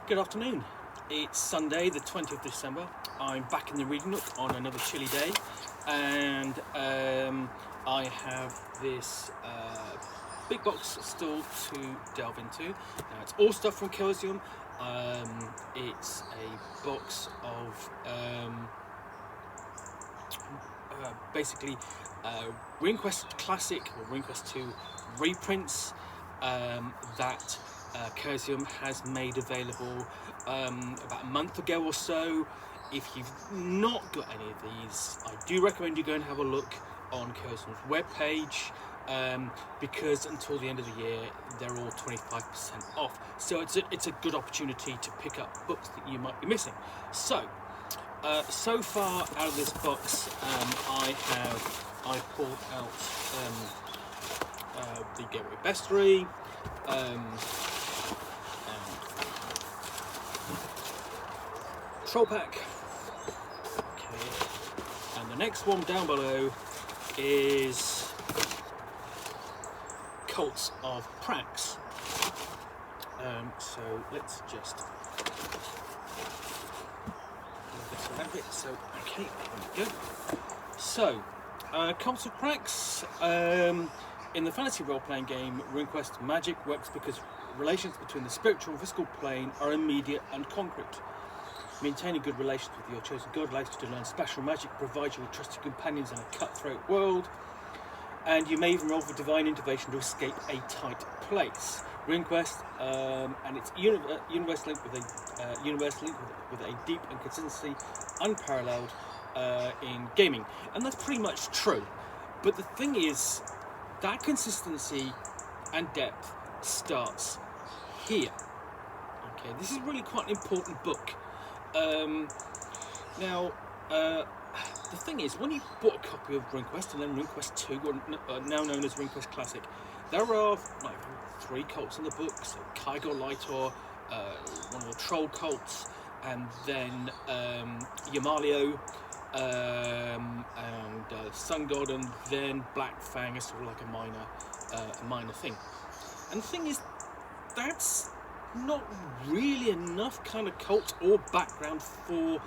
Good afternoon. It's Sunday, the 20th of December. I'm back in the reading nook on another chilly day, and I have this big box still to delve into. Now, it's all stuff from Chaosium. It's a box of basically RuneQuest Classic or RuneQuest II reprints that Chaosium has made available about a month ago or so. If you've not got any of these, I do recommend you go and have a look on Chaosium's webpage, because until the end of the year they're all 25% off. So it's a good opportunity to pick up books that you might be missing. So far out of this box, I pulled out the Gateway Bestiary, Troll Pack. Okay, and the next one down below is Cults of Prax. So let's just move this around a bit. So okay, there we go. So Cults of Prax. In the fantasy role-playing game RuneQuest, magic works because relations between the spiritual and physical plane are immediate and concrete. Maintaining good relations with your chosen god allows you to learn special magic, provides you with trusted companions in a cutthroat world, and you may even roll for divine intervention to escape a tight place. RuneQuest and its universe link with a deep and consistency unparalleled in gaming, and that's pretty much true. But the thing is, that consistency and depth starts here. Okay, this is really quite an important book. Now, the thing is, when you bought a copy of RuneQuest and then RuneQuest II, or now known as RuneQuest Classic, there are like 3 cults in the book. So Kygo Lightor, one of the troll cults, and then Yamalio, and Sun God, and then Black Fang is sort of like a minor thing. And the thing is, that's not really enough kind of cult or background for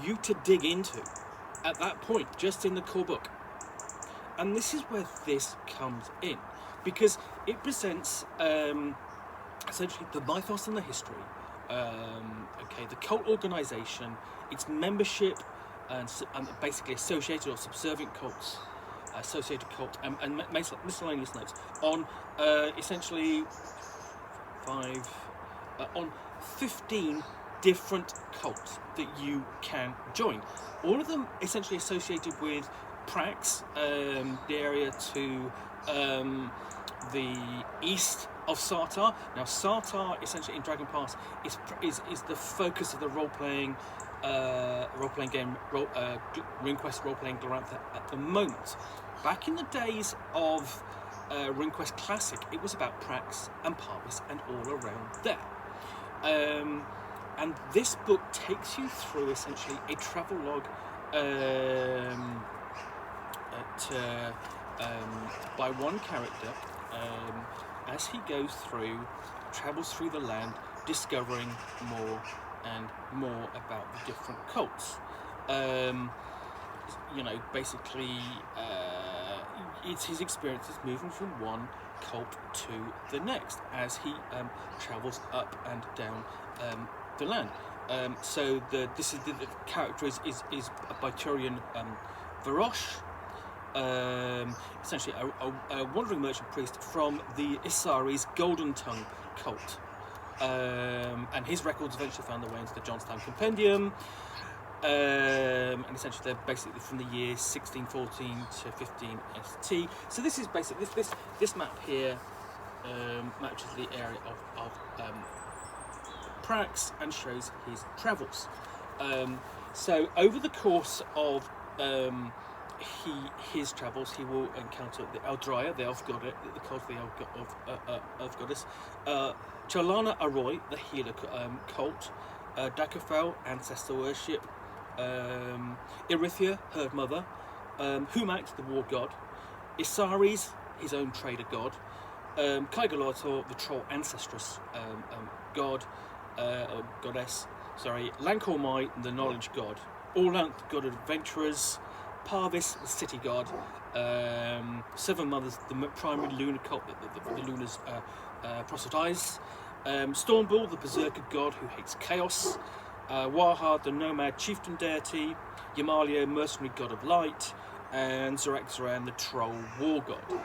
you to dig into at that point, just in the core book. And this is where this comes in, because it presents essentially the mythos and the history, the cult organization, its membership, and basically associated or subservient cults, and miscellaneous notes on essentially 15 different cults that you can join. All of them essentially associated with Prax, the area to the east of Sartar. Now, Sartar, essentially in Dragon Pass, is the focus of the role-playing game, RuneQuest role-playing Glorantha at the moment. Back in the days of RuneQuest Classic, it was about Prax and Parvis and all around there. And this book takes you through essentially a travel log by one character as he travels through the land, discovering more and more about the different cults. Basically, it's his experiences moving from one cult to the next as he travels up and down the land. So the character is a Biturian Varosh, essentially a wandering merchant priest from the Isari's Golden Tongue cult. And his records eventually found their way into the Johnstown Compendium, and essentially they're basically from the year 1614 to 15 ST. So this is basically this map here matches the area of Prax and shows his travels. So over the course of his travels, he will encounter the Eldraya, the elf goddess, the cult of the elf goddess, Chalana Aroy, the healer cult, Dakafel, ancestor worship, Irithia, herd mother, Humax, the war god, Isaris, his own trader god, Kaigalator, the troll ancestress god, or goddess, sorry, Lankormai, the knowledge god, Orlanth, the god of adventurers, Parvis, the city god, Seven Mothers, the primary lunar cult that the Lunars proselytize, Stormbull, the berserker god who hates chaos, Warhard, the nomad chieftain deity, Yamalia, mercenary god of light, and Xeraxaran, the troll war god.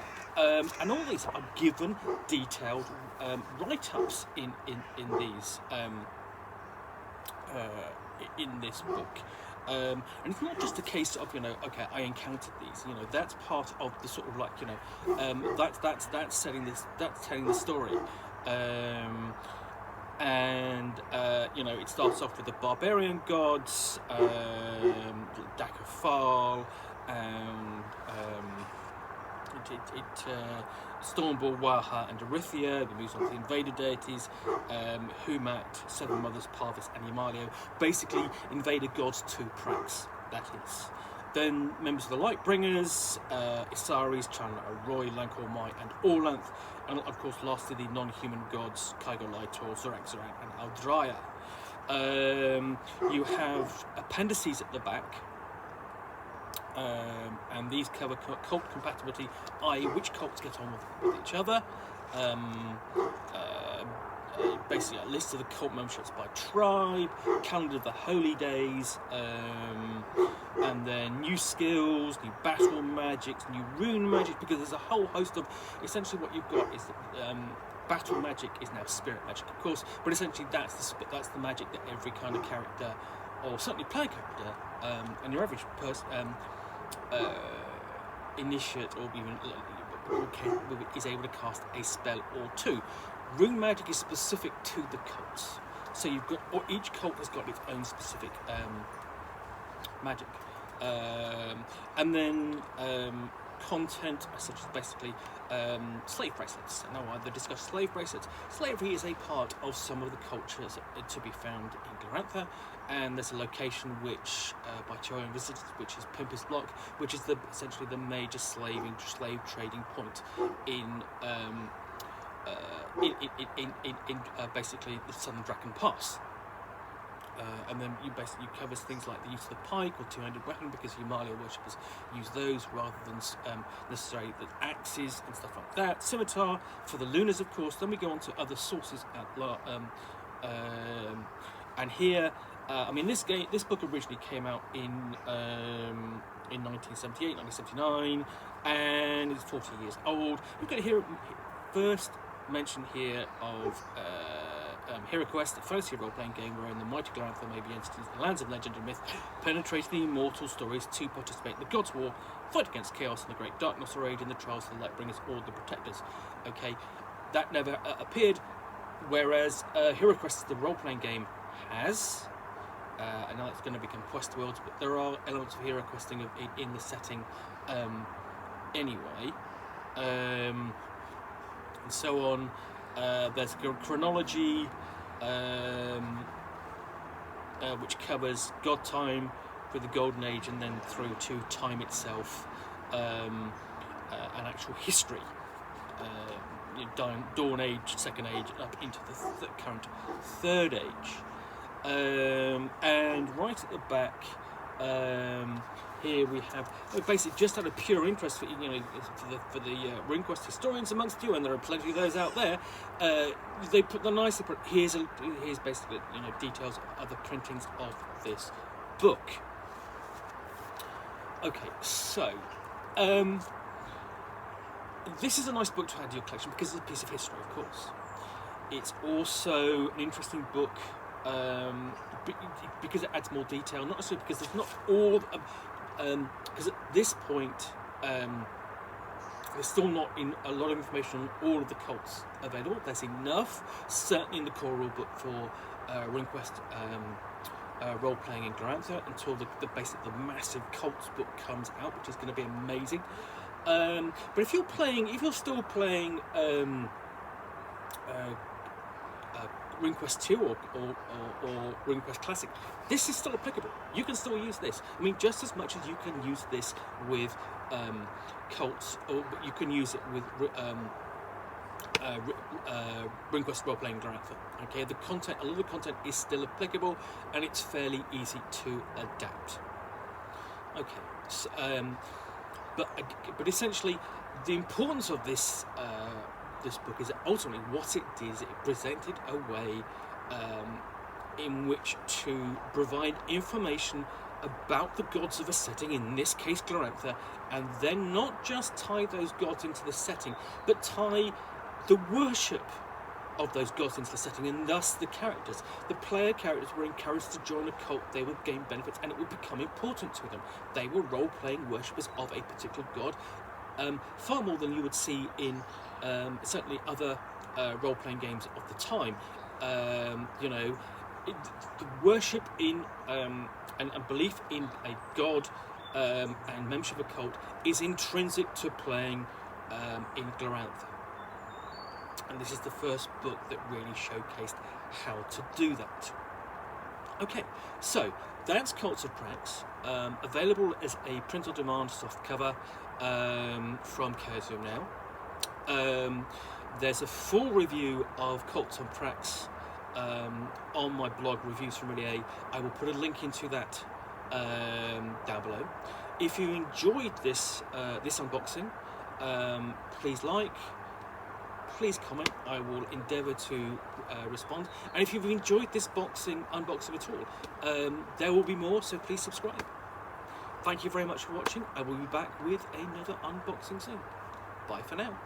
And all these are given detailed write-ups in these in this book. And it's not just a case of, okay, I encountered these. That's part of the sort of like, that's telling the story. It starts off with the barbarian gods, Dakafal, and Stormbull, Waha, and Erythia. We move on to the invader deities, Humat, Seven Mothers, Parvis, and Ymalio. Basically, invader gods to Prax, that is. Then members of the Lightbringers, Isaris, Chandler, Roy, Lankormai, and Orlanth. And of course, lastly, the non-human gods, Kygo Lightor, Xeraxaran, and Aldraya. You have appendices at the back. And these cover cult compatibility, i.e. which cults get on with each other. Basically a list of the cult memberships by tribe, calendar of the holy days, and then new skills, new battle magics, new rune magic, because there's a whole host of, essentially what you've got is that battle magic is now spirit magic, of course, but essentially that's the magic that every kind of character, or certainly player character, and your average person, initiate or even is able to cast a spell or two. Rune magic is specific to the cults, so you've got, or each cult has got its own specific magic, and then content such as basically slave bracelets. Now, they discuss slave bracelets. Slavery is a part of some of the cultures to be found in Glorantha, and there's a location which by Chaosium visitors, which is Pimpus Block, which is essentially the major slave trading point in basically the Southern Draken Pass. And then you covers things like the use of the pike or two-handed weapon, because Yamalia worshippers use those rather than necessarily the axes and stuff like that. Scimitar for the Lunars, of course. Then we go on to other sources and here, this book originally came out in 1978, 1979, and it's 40 years old. You're going to hear first mention here of RuneQuest, a fantasy role-playing game wherein the mighty Glorantha may be entered into the lands of legend and myth, penetrating the immortal stories to participate in the God's War, fight against chaos and the great darkness, or aid in the trials of the Lightbringers or the Protectors. Okay, that never appeared, whereas RuneQuest, the role-playing game, has, and now it's going to become Quest Worlds, but there are elements of hero questing in the setting anyway, and so on. There's chronology, which covers God time through the Golden Age and then through to time itself, an actual history, Dawn Age, Second Age, up into the current Third Age. And right at the back, here we have, basically just out of pure interest for for the RuneQuest historians amongst you, and there are plenty of those out there. They put the nicer. Here's basically details of other printings of this book. Okay, so this is a nice book to add to your collection because it's a piece of history, of course. It's also an interesting book. Because it adds more detail, not necessarily because there's not all, because at this point there's still not a lot of information on all of the cults available. There's enough, certainly in the core rule book for RuneQuest role-playing in Glorantha, until the massive cults book comes out, which is going to be amazing. But if you're still playing RuneQuest II or RuneQuest Classic, this is still applicable. You can still use this. I mean, just as much as you can use this with cults, or you can use it with RuneQuest role-playing Glorantha. Okay, a lot of the content is still applicable, and it's fairly easy to adapt. Okay, so, but essentially, the importance of this book is that ultimately what it did is it presented a way in which to provide information about the gods of a setting, in this case Glorantha, and then not just tie those gods into the setting, but tie the worship of those gods into the setting, and thus the characters. The player characters were encouraged to join a cult, they would gain benefits, and it would become important to them. They were role-playing worshippers of a particular god, far more than you would see in certainly other role-playing games of the time. The worship in and belief in a god and membership of a cult is intrinsic to playing in Glorantha. And this is the first book that really showcased how to do that. Okay, so that's Cults of Prax, available as a print-on-demand softcover from Chaosium now. There's a full review of Cults of Prax on my blog, Reviews from Really A. I will put a link into that down below. If you enjoyed this unboxing, please like, please comment. I will endeavour to respond. And if you've enjoyed this unboxing at all, there will be more, so please subscribe. Thank you very much for watching. I will be back with another unboxing soon. Bye for now.